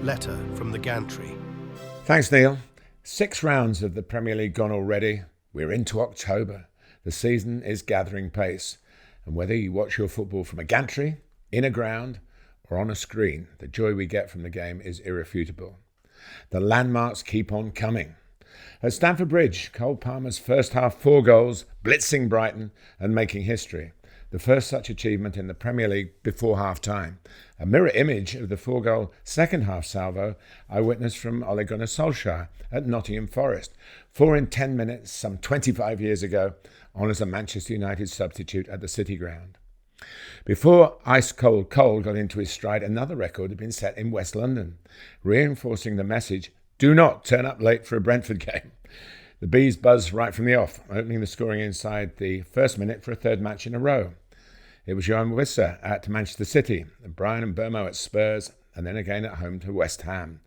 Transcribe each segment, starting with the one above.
letter from the Gantry. Thanks, Neil. 6 rounds of the Premier League gone already. We're into October. The season is gathering pace. And whether you watch your football from a gantry, in a ground, or on a screen, the joy we get from the game is irrefutable. The landmarks keep on coming. At Stamford Bridge, Cole Palmer's first half 4 goals, blitzing Brighton and making history. The first such achievement in the Premier League before half-time. A mirror image of the 4-goal second half salvo I witnessed from Ole Gunnar Solskjaer at Nottingham Forest. 4 in 10 minutes, some 25 years ago, on as a Manchester United substitute at the City Ground. Before Ice Cold Cole got into his stride, another record had been set in West London, reinforcing the message, do not turn up late for a Brentford game. The Bees buzzed right from the off, opening the scoring inside the first minute for a third match in a row. It was Johan Wissa at Manchester City, and Brian and Burmo at Spurs, and then again at home to West Ham.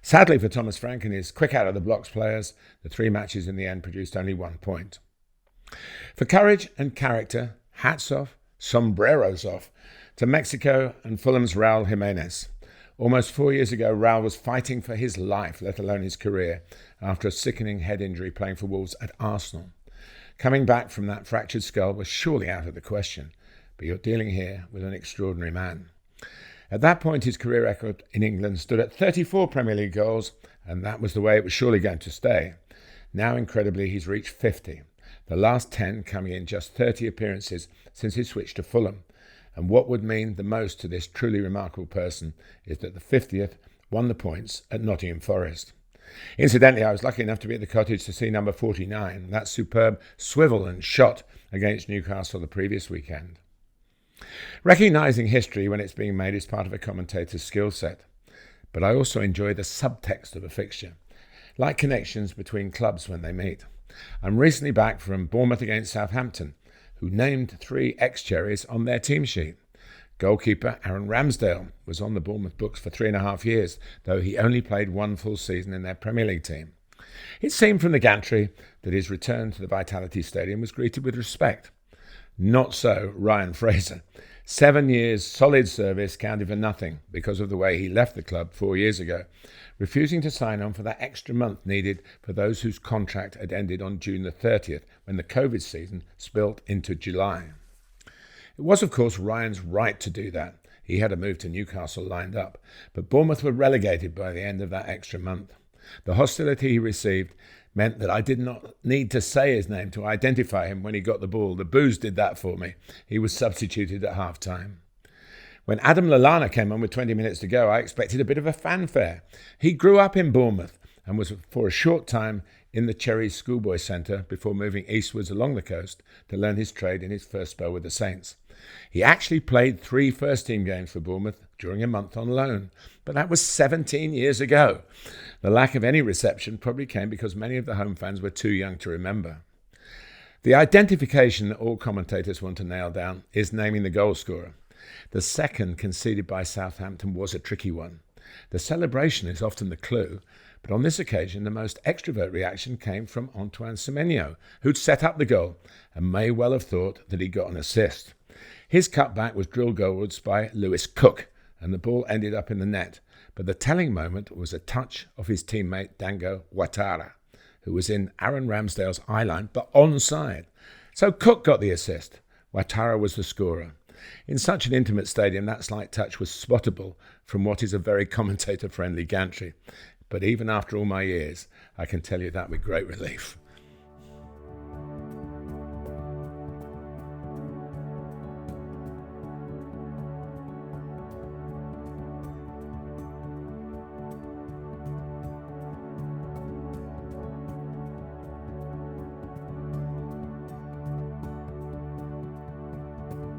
Sadly for Thomas Frank and his quick out-of-the-blocks players, the 3 matches in the end produced only 1 point. For courage and character, hats off, sombreros off, to Mexico and Fulham's Raul Jimenez. Almost 4 years ago, Raul was fighting for his life, let alone his career, after a sickening head injury playing for Wolves at Arsenal. Coming back from that fractured skull was surely out of the question, but you're dealing here with an extraordinary man. At that point, his career record in England stood at 34 Premier League goals, and that was the way it was surely going to stay. Now, incredibly, he's reached 50, the last 10 coming in just 30 appearances since his switch to Fulham. And what would mean the most to this truly remarkable person is that the 50th won the points at Nottingham Forest. Incidentally, I was lucky enough to be at the cottage to see number 49, that superb swivel and shot against Newcastle the previous weekend. Recognising history when it's being made is part of a commentator's skill set, but I also enjoy the subtext of a fixture, like connections between clubs when they meet. I'm recently back from Bournemouth against Southampton, who named 3 ex-Cherries on their team sheet. Goalkeeper Aaron Ramsdale was on the Bournemouth books for 3.5 years, though he only played 1 full season in their Premier League team. It seemed from the gantry that his return to the Vitality Stadium was greeted with respect. Not so Ryan Fraser. 7 years solid service counted for nothing because of the way he left the club 4 years ago, refusing to sign on for that extra month needed for those whose contract had ended on June the 30th when the COVID season spilt into July. It was, of course, Ryan's right to do that. He had a move to Newcastle lined up, but Bournemouth were relegated by the end of that extra month. The hostility he received meant that I did not need to say his name to identify him when he got the ball. The booze did that for me. He was substituted at half-time. When Adam Lallana came on with 20 minutes to go, I expected a bit of a fanfare. He grew up in Bournemouth and was for a short time in the Cherries Schoolboy Centre before moving eastwards along the coast to learn his trade in his first spell with the Saints. He actually played 3 first-team games for Bournemouth during a month on loan, but that was 17 years ago. The lack of any reception probably came because many of the home fans were too young to remember. The identification that all commentators want to nail down is naming the goal scorer. The second conceded by Southampton was a tricky one. The celebration is often the clue, but on this occasion the most extrovert reaction came from Antoine Semenyo, who'd set up the goal and may well have thought that he got an assist. His cutback was drilled goalwards by Lewis Cook, and the ball ended up in the net. But the telling moment was a touch of his teammate Dango Ouattara, who was in Aaron Ramsdale's eyeline, but onside. So Cook got the assist. Ouattara was the scorer. In such an intimate stadium, that slight touch was spottable from what is a very commentator-friendly gantry. But even after all my years, I can tell you that with great relief.